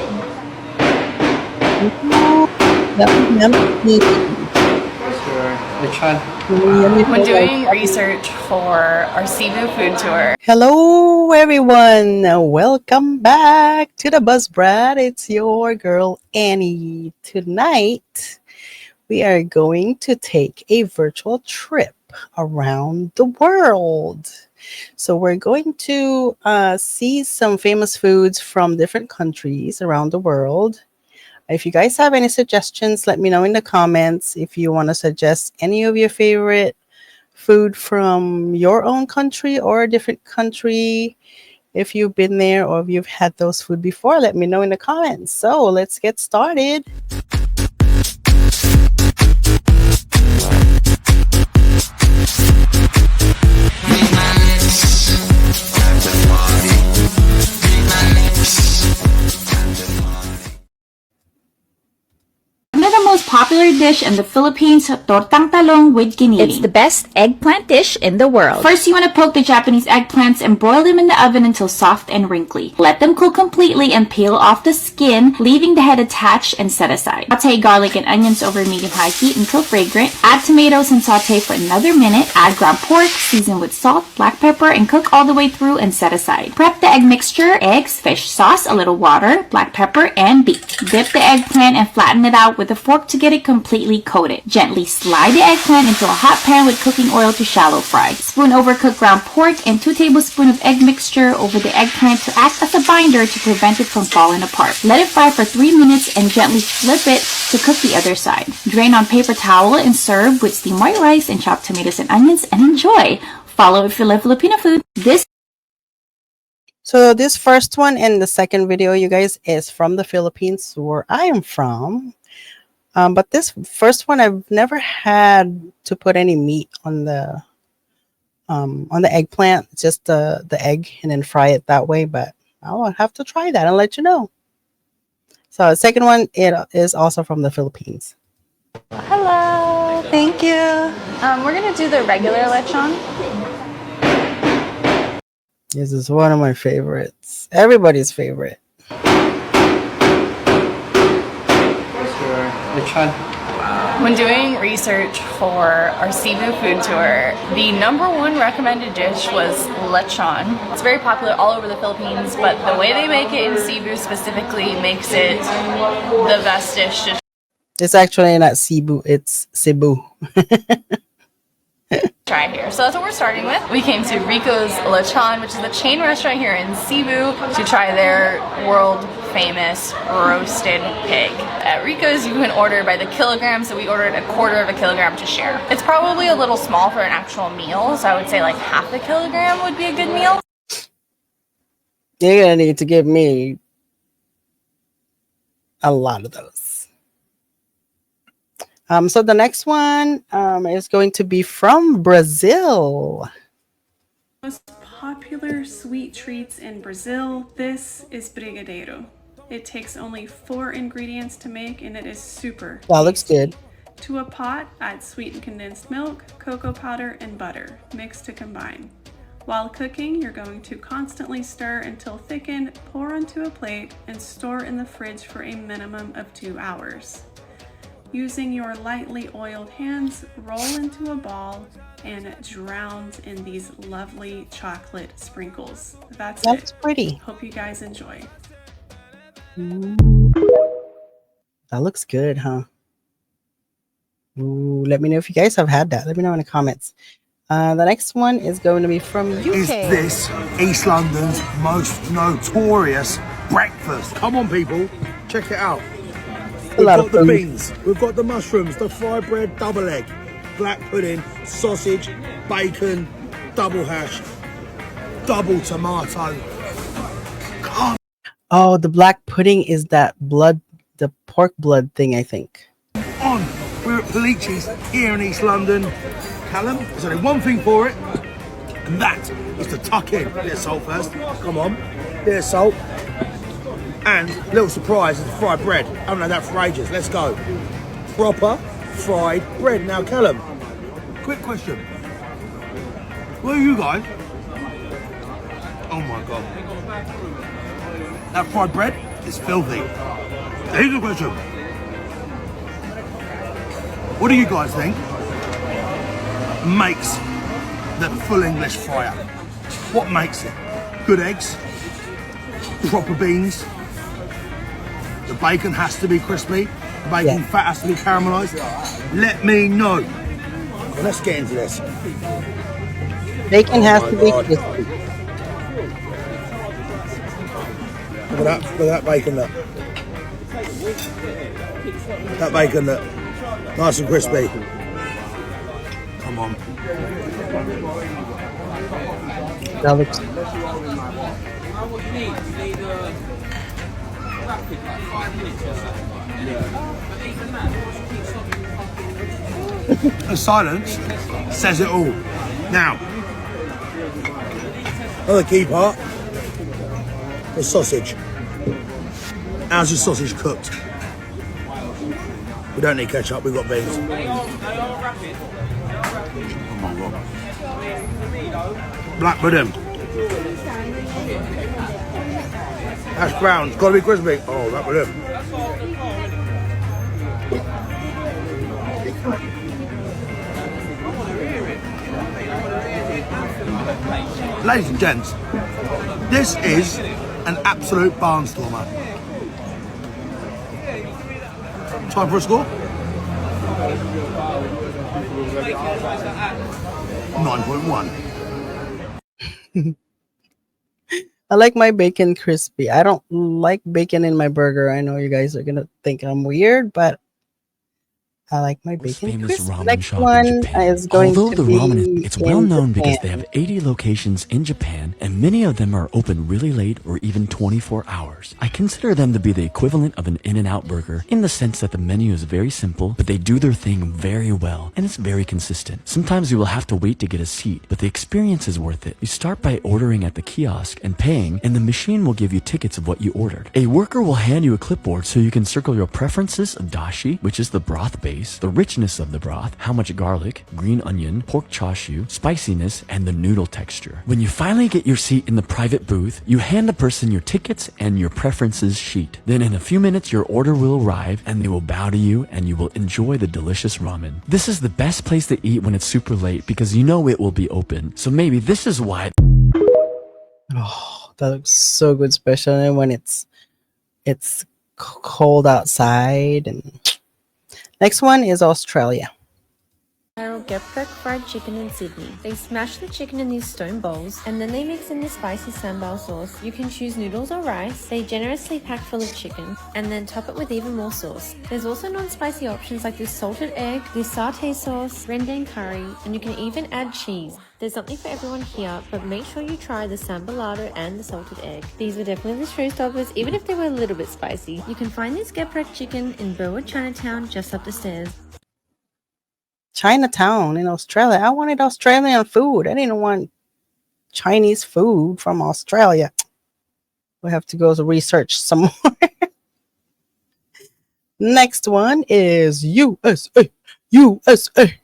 Ooh, yummy, yummy. Sure. Which one? Yummy, yummy When for doing my research for our Cebu food tour. Hello, everyone. Welcome back to the Buzz Brad. It's your girl, Annie. Tonight, we are going to take a virtual trip around the world. So, we're going to see some famous foods from different countries around the world. If you guys have any suggestions, let me know in the comments. If you want to suggest any of your favorite food from your own country or a different country, if you've been there or if you've had those food before, let me know in the comments. So let's get started. Another most popular dish in the Philippines, tortang talong with ginini. It's the best eggplant dish in the world. First, you want to poke the Japanese eggplants and broil them in the oven until soft and wrinkly. Let them cool completely and peel off the skin, leaving the head attached and set aside. Saute garlic and onions over medium-high heat until fragrant. Add tomatoes and saute for another minute. Add ground pork, season with salt, black pepper, and cook all the way through and set aside. Prep the egg mixture, eggs, fish sauce, a little water, black pepper, and beef. Dip the eggplant and flatten it out with a fork to get it completely coated. Gently slide the eggplant into a hot pan with cooking oil to shallow fry. Spoon over cooked ground pork and 2 tablespoons of egg mixture over the eggplant to act as a binder to prevent it from falling apart. Let it fry for 3 minutes and gently flip it to cook the other side. Drain on paper towel and serve with steamed white rice and chopped tomatoes and onions and enjoy. Follow if you love Filipino food. So this first one and the second video, you guys, is from the Philippines, where I am from. But this first one, I've never had to put any meat on the eggplant, just the egg, and then fry it that way. But I'll have to try that and let you know. So the second one, it is also from the Philippines. Hello, thank you. We're gonna do the regular lechon. This is one of my favorites. Everybody's favorite. Sure. Which one? When doing research for our Cebu food tour, the #1 recommended dish was lechon. It's very popular all over the Philippines, but the way they make it in Cebu specifically makes it the best dish to It's actually not Cebu, it's Cebu. try here. So that's what we're starting with. We came to Rico's Lechon, which is a chain restaurant here in Cebu, to try their world famous roasted pig. At Rico's, you can order by the kilogram, so we ordered 1/4 of a kilogram to share. It's probably a little small for an actual meal, so I would say like 1/2 kilogram would be a good meal. You're gonna need to give me a lot of those. So the next one is going to be from Brazil. Most popular sweet treats in Brazil, this is brigadeiro. It takes only 4 ingredients to make and it is super That looks good. To a pot, add sweetened condensed milk, cocoa powder, and butter, mixed to combine. While cooking, you're going to constantly stir until thickened, pour onto a plate, and store in the fridge for a minimum of 2 hours. Using your lightly oiled hands, roll into a ball and drown in these lovely chocolate sprinkles. That's pretty. Hope you guys enjoy. That looks good, huh? Ooh, let me know if you guys have had that. Let me know in the comments. The next one is going to be from UK. Is this East London's most notorious breakfast? Come on, people, check it out. We've got the beans, we've got the mushrooms, the fried bread, double egg, black pudding, sausage, bacon, double hash, double tomato. Oh, the black pudding is that blood, the pork blood thing, I think. We're at Police's here in East London. Callum, there's only one thing for it, and that is to tuck in. Bit of salt first, come on, bit of salt. And little surprise is the fried bread. I haven't had that for ages. Let's go. Proper fried bread. Now, Callum, quick question. Where are you guys? Oh my God. That fried bread It's filthy. Here's the question. What do you guys think makes the full English fryer? What makes it? Good eggs, proper beans, the bacon has to be crispy, the bacon fat has to be caramelised. Let me know. Well, let's get into this. Bacon has to be God. crispy. Look at that bacon look. That bacon look. Nice and crispy. Come on. That looks The silence says it all. Now, another key part, the sausage. How's your sausage cooked? We don't need ketchup, we've got beans. Oh my God. Black pudding. Hash browns, gotta be crispy. Oh, black pudding. Ladies and gents, this is an absolute barnstormer. Time for a score? 9.1. I like my bacon crispy. I don't like bacon in my burger. I know you guys are gonna think I'm weird, but I like my bacon famous crispy. ramen Next shop one in Japan. is going Although to the be ramen it's well in known because they Japan. have 80 locations in Japan and many of them are open really late or even 24 hours. I consider them to be the equivalent of an In-N-Out burger in the sense that the menu is very simple, but they do their thing very well and it's very consistent. Sometimes you will have to wait to get a seat, but the experience is worth it. You start by ordering at the kiosk and paying, and the machine will give you tickets of what you ordered. A worker will hand you a clipboard so you can circle your preferences of dashi, which is the broth base, the richness of the broth, how much garlic, green onion, pork chashu, spiciness, and the noodle texture. When you finally get your seat in the private booth, you hand the person your tickets and your preferences sheet. Then in a few minutes your order will arrive and they will bow to you and you will enjoy the delicious ramen. This is the best place to eat when it's super late because you know it will be open. So maybe this is why. Oh, that looks so good, especially when it's cold outside. And next one is Australia. Geprek fried chicken in Sydney. They smash the chicken in these stone bowls and then they mix in this spicy sambal sauce. You can choose noodles or rice. They generously pack full of chicken and then top it with even more sauce. There's also non-spicy options like this salted egg, this satay sauce, rendang curry, and you can even add cheese. There's something for everyone here, but make sure you try the sambalado and the salted egg. These were definitely the showstoppers, even if they were a little bit spicy. You can find this Geprek chicken in Burwood, Chinatown, just up the stairs. Chinatown in Australia. I wanted Australian food. I didn't want Chinese food from Australia. We have to go to research some more. Next one is USA. USA.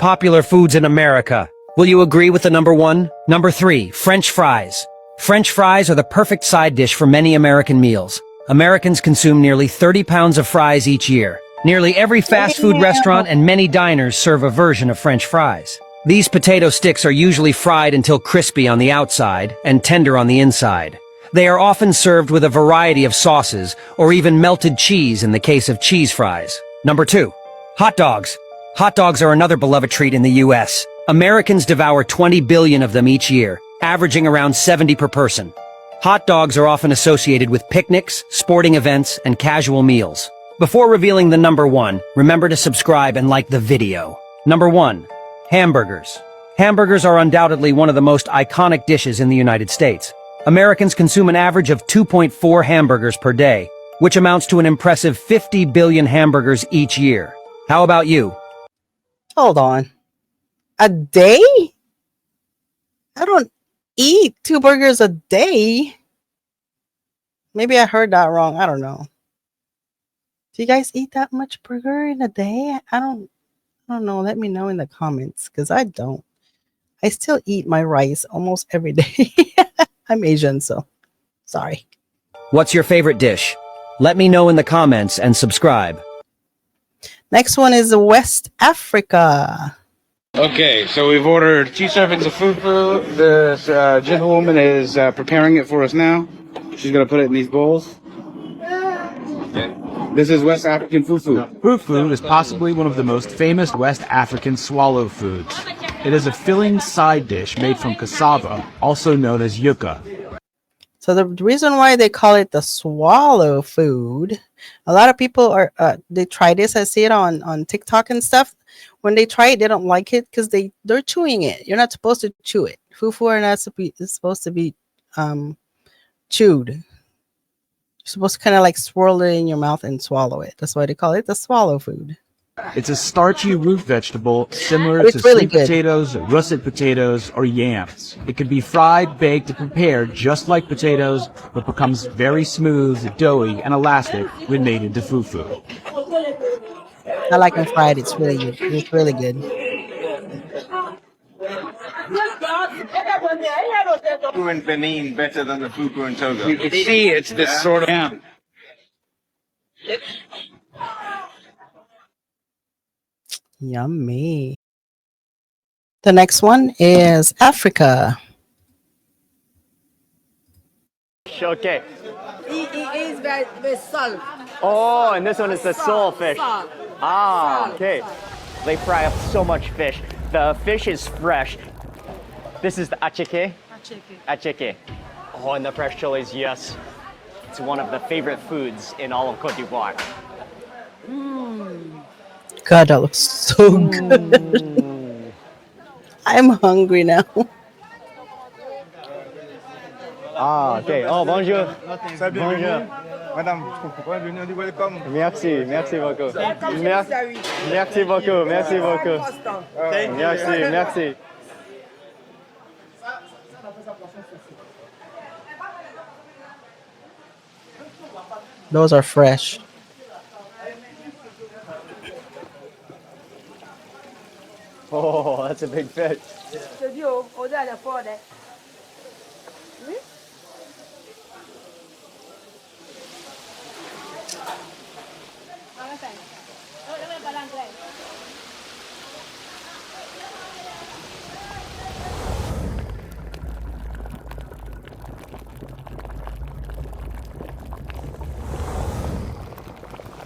Popular foods in America. Will you agree with the number one? Number 3, French fries. French fries are the perfect side dish for many American meals. Americans consume nearly 30 pounds of fries each year. Nearly every fast food restaurant and many diners serve a version of French fries. These potato sticks are usually fried until crispy on the outside and tender on the inside. They are often served with a variety of sauces or even melted cheese in the case of cheese fries. Number 2, hot dogs. Hot dogs are another beloved treat in the US. Americans devour 20 billion of them each year, averaging around 70 per person. Hot dogs are often associated with picnics, sporting events, and casual meals. Before revealing the number 1, remember to subscribe and like the video. Number 1, hamburgers. Hamburgers are undoubtedly one of the most iconic dishes in the United States. Americans consume an average of 2.4 hamburgers per day, which amounts to an impressive 50 billion hamburgers each year. How about you? Hold on. A day? I don't eat 2 burgers a day. Maybe I heard that wrong. I don't know. Do you guys eat that much burger in a day? I don't know. Let me know in the comments because I don't. I still eat my rice almost every day. I'm Asian, so sorry. What's your favorite dish? Let me know in the comments and subscribe. Next one is West Africa. Okay, so we've ordered 2 servings of fufu. This gentlewoman is preparing it for us now. She's gonna put it in these bowls. This is West African fufu. Fufu is possibly one of the most famous West African swallow foods. It is a filling side dish made from cassava, also known as yucca. So the reason why they call it the swallow food, a lot of people are they try this. I see it on TikTok and stuff. When they try it, they don't like it because they're chewing it. You're not supposed to chew it. Fufu are not supposed to be chewed. You're supposed to kind of like swirl it in your mouth and swallow it. That's why they call it the swallow food. It's a starchy root vegetable similar It's to really sweet good. potatoes, russet potatoes, or yams. It can be fried, baked, and prepared just like potatoes, but becomes very smooth, doughy, and elastic when made into fufu. I like them fried. It's really good. It's really good. Fufu in Benin better than the fufu in Togo. You can see it's this sort of... Yeah. Yummy. The next one is Africa. Okay. It is very salt. Oh, and this one is the sole fish. Salt. Ah, Salt. okay. They fry up so much fish. The fish is fresh. This is the acheke. Acheke. Oh, and the fresh chilies, yes. It's one of the favorite foods in all of Cote d'Ivoire. God, that looks so good. I'm hungry now. Ah, okay. Oh, bonjour. Bonjour. Madame, welcome. Merci, merci beaucoup. Merci beaucoup, merci beaucoup. Merci, merci. Those are fresh. Oh, that's a big fish.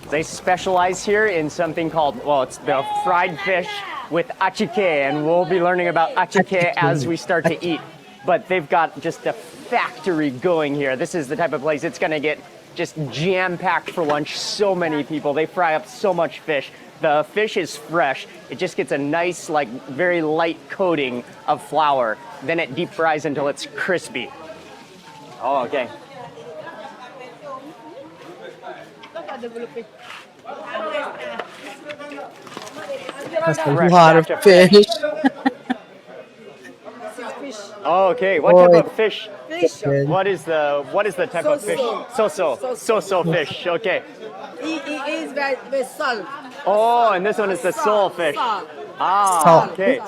They specialize here in something called, well, it's the fried fish with achike, and we'll be learning about achike as we start to eat. But they've got just a factory going here. This is the type of place it's gonna get just jam-packed for lunch. So many people. They fry up so much fish. The fish is fresh. It just gets a nice, like, very light coating of flour. Then it deep fries until it's crispy. Oh, okay. That's a lot of fish. Oh, okay. What Oh, type of fish? good. What is the type of fish? So fish. Okay. It is very salt. Oh, and this one is the sole fish. Salt. Ah, Salt. okay.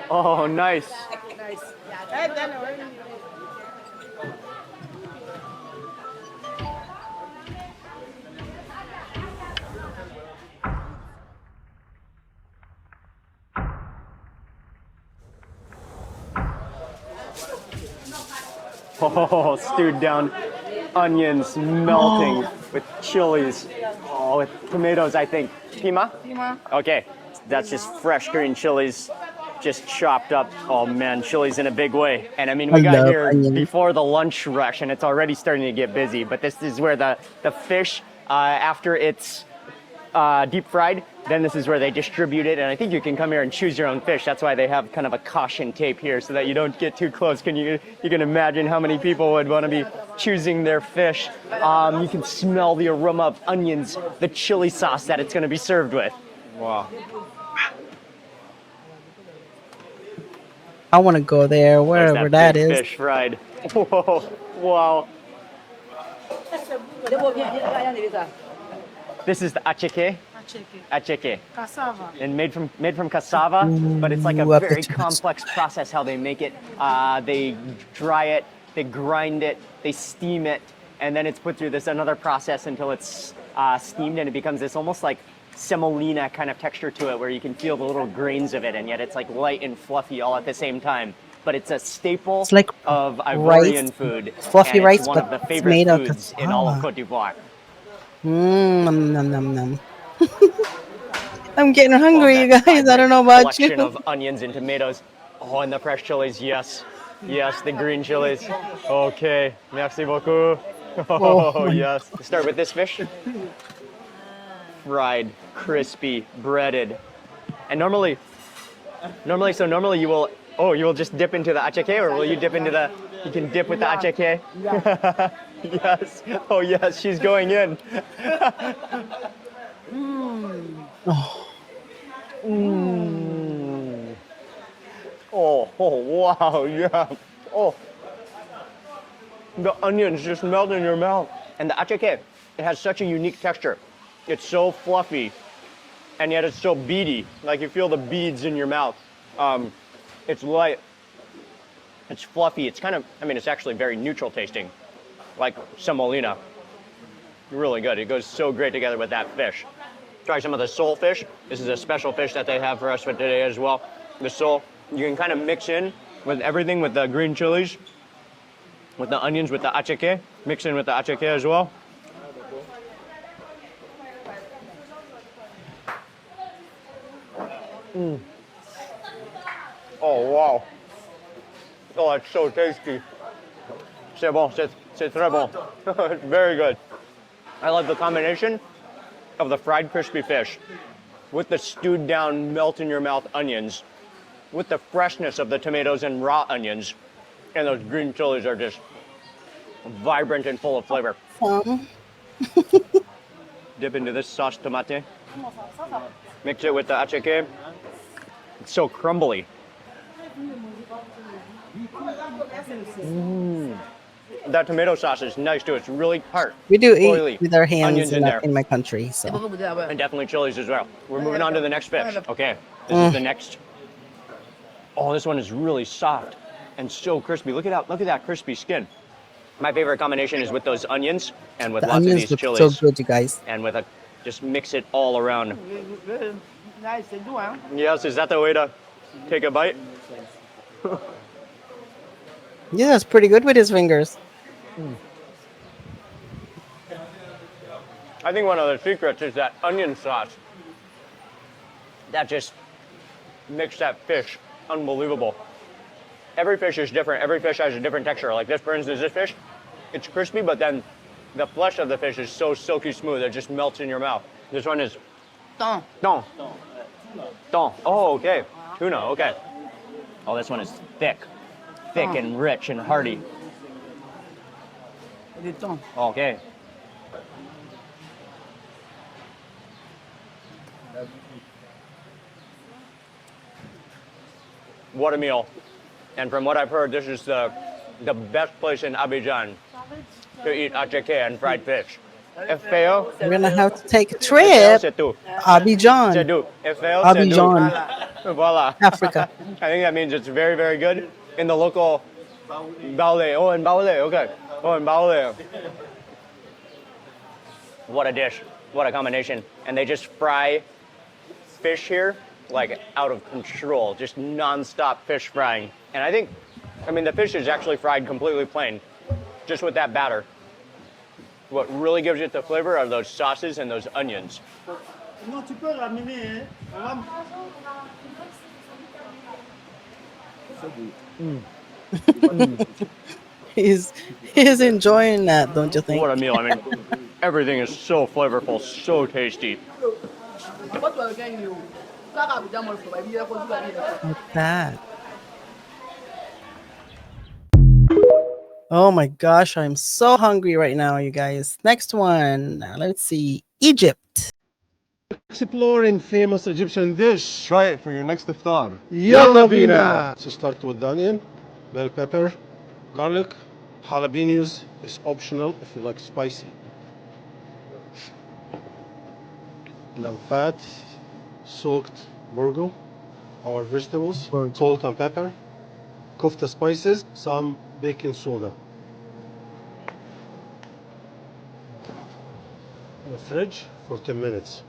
Oh, nice. Nice. Oh, stewed down onions melting with chilies. Oh, with tomatoes, I think. Pima? Pima. Okay, that's just fresh green chilies, just chopped up. Oh man, chilies in a big way. And I mean, we I got love here onions. before the lunch rush, and it's already starting to get busy. But this is where the fish, after it's deep fried, then this is where they distribute it. And I think you can come here and choose your own fish. That's why they have kind of a caution tape here so that you don't get too close. You can imagine how many people would want to be choosing their fish. You can smell the aroma of onions, the chili sauce that it's going to be served with. Wow. I want to go there, There's wherever that big is. fish fried. Whoa, wow. This is the acheke. Acheke. Cassava. And made from cassava, but it's like a Ooh, very appetite. complex process how they make it. They dry it, they grind it, they steam it, and then it's put through this another process until it's steamed, and it becomes this almost like semolina kind of texture to it, where you can feel the little grains of it, and yet it's like light and fluffy all at the same time. But it's a staple like of Ivorian rice, food. fluffy and rice, it's one but of the it's favorite made of foods in all of cassava. Cote d'Ivoire. Nom, nom, nom, nom. I'm getting hungry, you That guys. I don't vibrant know about you. collection of onions and tomatoes. Oh, and the fresh chilies, yes. Yes, the green chilies. Okay, merci beaucoup. Oh, yes. Start with this fish. Fried, crispy, breaded. And normally you will just dip into the achiké, or will you dip into the, you can dip with the achiké? Yes. Oh, yes, she's going in. Mm. Oh, wow, yeah. Oh, the onions just melt in your mouth. And the achiké, it has such a unique texture. It's so fluffy, and yet it's so beady. Like you feel the beads in your mouth. It's light, it's fluffy. It's kind of, I mean, it's actually very neutral tasting, like semolina. Really good. It goes so great together with that fish. Try some of the sole fish. This is a special fish that they have for us for today as well. The sole, you can kind of mix in with everything, with the green chilies, with the onions, with the achiké. Mix in with the achiké as well. Mm. Oh, wow. Oh, it's so tasty. C'est bon, c'est très bon. It's very good. I love the combination of the fried crispy fish with the stewed down, melt in your mouth onions, with the freshness of the tomatoes and raw onions, and those green chilies are just vibrant and full of flavor. Dip into this sauce tomate. Mix it with the achiké. It's so crumbly. Mm. That tomato sauce is nice too. It's really tart. We do oily, eat with our hands onions in there, in my country, so. and definitely chilies as well. We're moving on to the next fish. Okay, this is the next. Oh, this one is really soft and so crispy. Look at that crispy skin. My favorite combination is with those onions and with The lots of onions these look chilies. so good, you guys. And with just mix it all around. Nice, c'est doux, hein? Yes, is that the way to take a bite? Yeah, that's pretty good with his fingers. I think one of the secrets is that onion sauce. That just makes that fish unbelievable. Every fish is different. Every fish has a different texture. Like this, for instance, this fish, it's crispy, but then the flesh of the fish is so silky smooth, it just melts in your mouth. This one is thon. Oh, okay. Tuna, okay. Oh, this one is thick and rich and hearty. Okay. What a meal. And from what I've heard, this is the best place in Abidjan to eat achiké and fried fish. FAO? We're gonna have to take a trip. Abidjan. C'est tout. FAO, Abidjan. Voila. Africa. I think that means it's very, very good in the local Baoulé. Oh, in Baoulé, okay. Oh, in Baoulé. What a dish. What a combination. And they just fry fish here like out of control. Just non-stop fish frying. And I think, the fish is actually fried completely plain, just with that batter. What really gives it the flavor are those sauces and those onions. He's enjoying that, don't you think? What a meal. Everything is so flavorful, so tasty. Like that. Oh my gosh, I'm so hungry right now, you guys. Next one. Let's see. Egypt. Exploring famous Egyptian dish. Try it for your next iftar. Yalla bina! So start with onion, bell pepper, garlic, jalapenos. It's optional if you like spicy. Now fat, soaked burgo, our vegetables, salt and pepper, kofta spices, some baking soda. in the fridge for 10 minutes.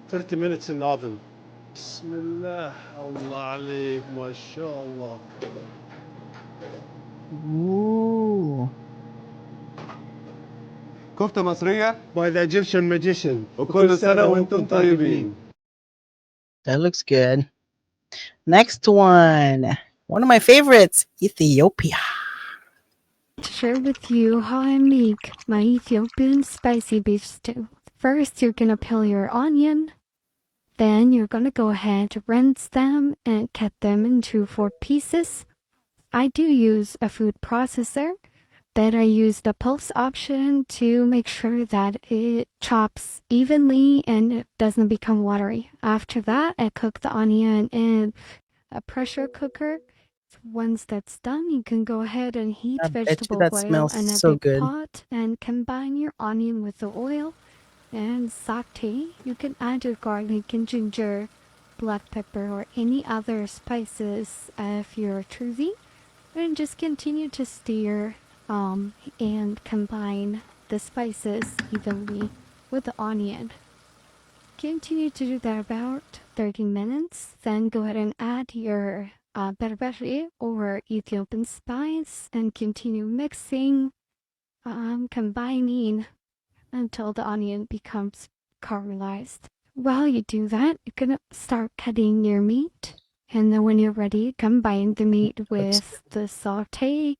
'30 minutes in the oven. Bismillah, Allah عليك, ما شاء الله. Ooh. كفتة مصرية by the Egyptian magician. وكل سنة وانتم طيبين. That looks good. Next one of my favorites, Ethiopia. To share with you how I make my Ethiopian spicy beef stew. First, you're gonna peel your onion. Then you're gonna go ahead, rinse them, and cut them into 4 pieces. I do use a food processor, but I use the pulse option to make sure that it chops evenly and it doesn't become watery. After that, I cook the onion in a pressure cooker. Once that's done, you can go ahead and heat I bet you vegetable that oil smells in a so big good. pot and combine your onion with the oil and saute. You can add your garlic and ginger, black pepper, or any other spices if you're choosy, and just continue to stir and combine the spices evenly with the onion. Continue to do that about 30 minutes. Then go ahead and add your berbere or Ethiopian spice and continue mixing, combining until the onion becomes caramelized. While you do that, you're gonna start cutting your meat, and then when you're ready, combine the meat with the saute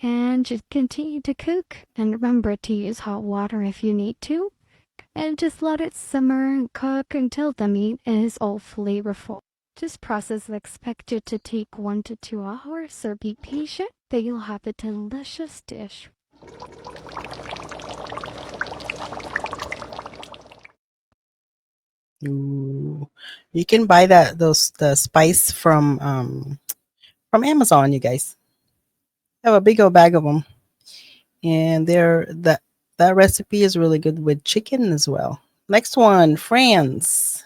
and just continue to cook. And remember to use hot water if you need to, and just let it simmer and cook until the meat is all flavorful. This process is expected to take 1 to 2 hours, so be patient, but you'll have a delicious dish. Ooh. You can buy the spice from Amazon, you guys. I have a big old bag of them. And that recipe is really good with chicken as well. Next one, France.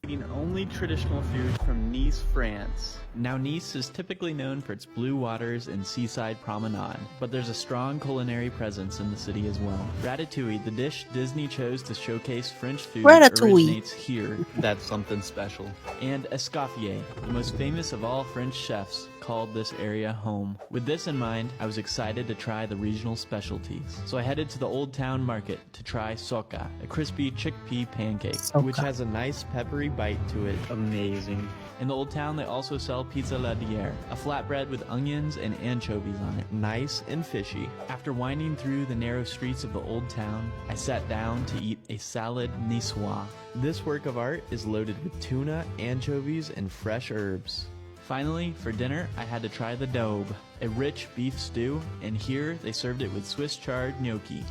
Eating only traditional food from Nice, France. Now, Nice is typically known for its blue waters and seaside promenade, but there's a strong culinary presence in the city as well. Ratatouille, the dish Disney chose to showcase French food, originates here. That's something special. And escoffier, the most famous of all French chefs, called this area home. With this in mind, I was excited to try the regional specialties. So I headed to the Old Town Market to try soca, a crispy chickpea pancake, which has a nice peppery bite to it. Amazing. In the Old Town, they also sell pizza la dière, a flatbread with onions and anchovies on it. Nice and fishy. After winding through the narrow streets of the Old Town, I sat down to eat a salad niçoise. This work of art is loaded with tuna, anchovies, and fresh herbs. Finally, for dinner, I had to try the daube, a rich beef stew, and here they served it with Swiss chard gnocchi.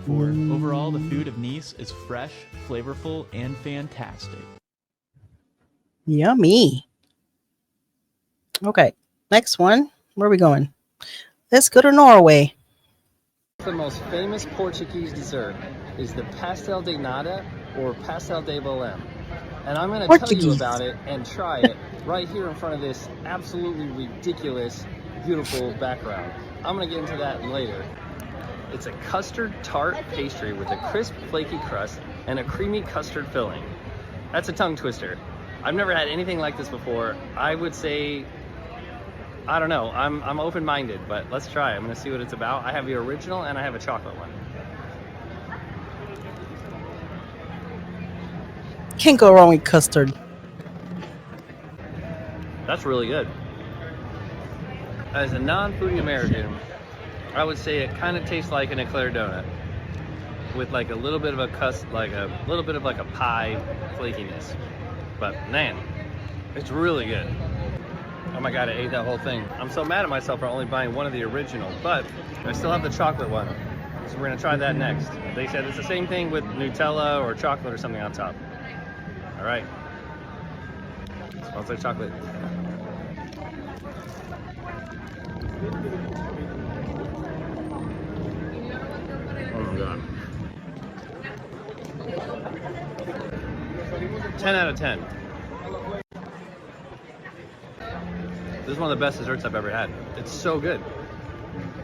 Overall, the food of Nice is fresh, flavorful, and fantastic. Yummy. Okay, next one. Where are we going? Let's go to Norway. The most famous Portuguese dessert is the pastel de nata or pastel de bolem. And I'm going to tell you about it and try it right here in front of this absolutely ridiculous, beautiful background. I'm going to get into that later. It's a custard tart pastry with a crisp, flaky crust and a creamy custard filling. That's a tongue twister. I've never had anything like this before. I would say, I don't know, I'm open-minded, but let's try. I'm going to see what it's about. I have the original and I have a chocolate one. Can't go wrong with custard. That's really good. As a non-foodie American, I would say it kind of tastes like an eclair donut with like a little bit of a pie flakiness. But man, it's really good. Oh my god, I ate that whole thing. I'm so mad at myself for only buying one of the original, but I still have the chocolate one. So we're gonna try that next. They said it's the same thing with Nutella or chocolate or something on top. All right. Smells like chocolate. Oh my god. 10 out of 10. This is one of the best desserts I've ever had. It's so good.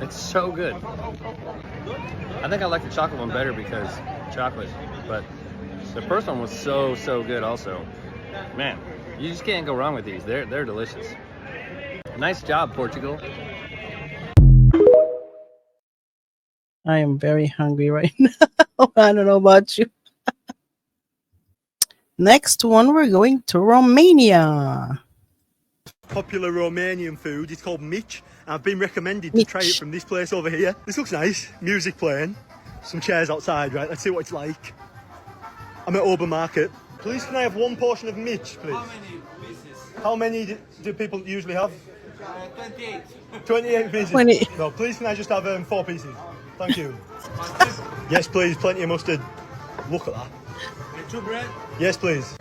It's so good. I think I like the chocolate one better because chocolate, but the first one was so good also. Man, you just can't go wrong with these. They're delicious. Nice job, Portugal. I am very hungry right now. I don't know about you. Next one, we're going to Romania. Popular Romanian food. It's called Mitch. I've been recommended to try it from this place over here. This looks nice. Music playing. Some chairs outside, right? Let's see what it's like. I'm at Obermarket. Please, can I have one portion of Mitch, please? How many pieces? How many do people usually have? 28. 28 pieces? 20. No, please, can I just have 4 pieces? Thank you. Yes, please. Plenty of mustard. Look at that. And 2 bread? Yes, please.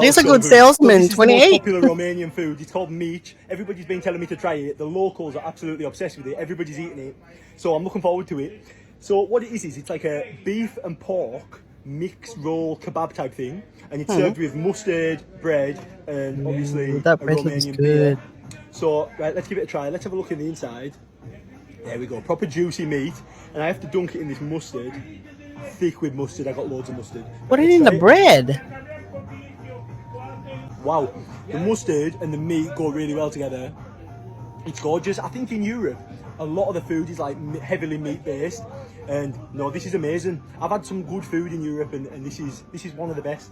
He's a good salesman. This is 28. the most popular Romanian food. It's called Mitch. Everybody's been telling me to try it. The locals are absolutely obsessed with it. Everybody's eating it. So I'm looking forward to it. So what it is it's like a beef and pork mixed roll kebab type thing. And it's served with mustard, bread, and obviously that a bread looks Romanian good. beer. So, right, let's give it a try. Let's have a look in the inside. There we go. Proper juicy meat. And I have to dunk it in this mustard. Thick with mustard. I got loads of mustard. What is in the bread? Wow, the mustard and the meat go really well together. It's gorgeous. I think in Europe, a lot of the food is like heavily meat based, and no, this is amazing. I've had some good food in Europe, and this is one of the best.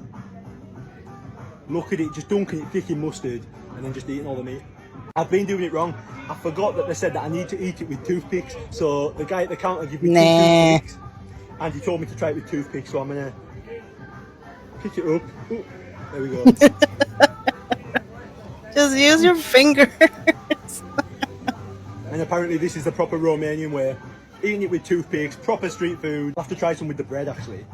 Look at it, just dunking it thick in mustard, and then just eating all the meat. I've been doing it wrong. I forgot that they said that I need to eat it with toothpicks. So the guy at the counter gave me 2 toothpicks, and he told me to try it with toothpicks. So I'm gonna pick it up. Ooh, there we go. Just use your fingers. And apparently this is the proper Romanian way. Eating it with toothpicks, proper street food. I'll have to try some with the bread actually.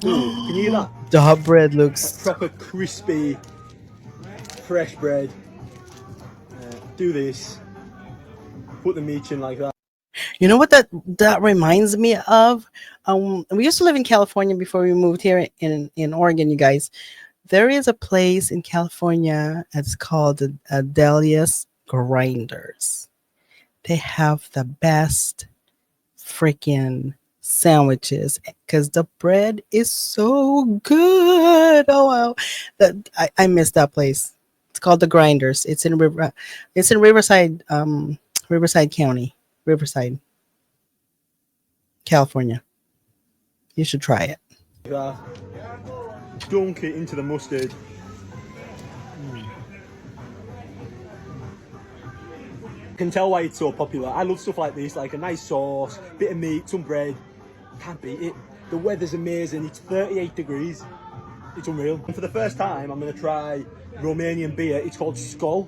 Ooh, can you hear that? The bread looks... That's proper crispy, fresh bread. Do this. Put the meat in like that. You know what that reminds me of? We used to live in California before we moved here in Oregon, you guys. There is a place in California that's called Delia's Grinders. They have the best freaking sandwiches because the bread is so good. Oh wow, I missed that place. It's called the Grinders. It's in Riverside, Riverside County, Riverside, California. You should try it. Dunk it into the mustard. You can tell why it's so popular. I love stuff like this, like a nice sauce, bit of meat, some bread. Can't beat it. The weather's amazing. It's 38 degrees. It's unreal. And for the first time, I'm going to try Romanian beer. It's called Skol.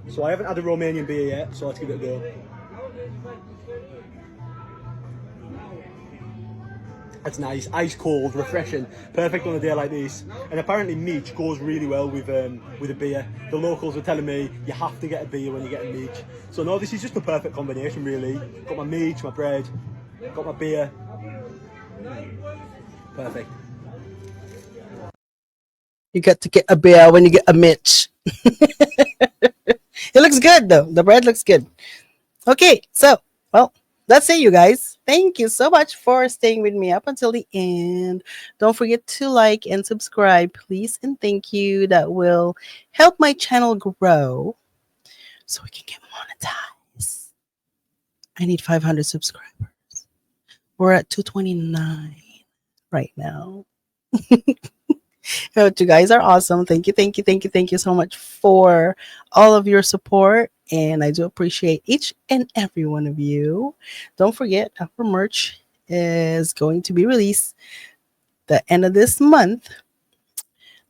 So I haven't had a Romanian beer yet, so let's give it a go. That's nice, ice cold, refreshing, perfect on a day like this. And apparently Mitch goes really well with a beer. The locals are telling me you have to get a beer when you get a Mitch. So no, this is just the perfect combination really. Got my Mitch, my bread, got my beer. Perfect. You got to get a beer when you get a Mitch. It looks good though. The bread looks good. Okay, so, well, that's it, you guys. Thank you so much for staying with me up until the end. Don't forget to like and subscribe, please. And thank you. That will help my channel grow so we can get monetized. I need 500 subscribers. We're at 229 right now. You guys are awesome. Thank you so much for all of your support. And I do appreciate each and every one of you. Don't forget, our merch is going to be released the end of this month,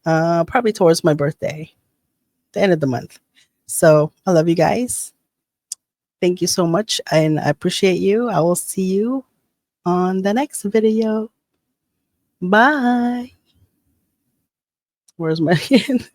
probably towards my birthday, the end of the month. So I love you guys. Thank you so much, and I appreciate you. I will see you on the next video. Bye. Where's my hand?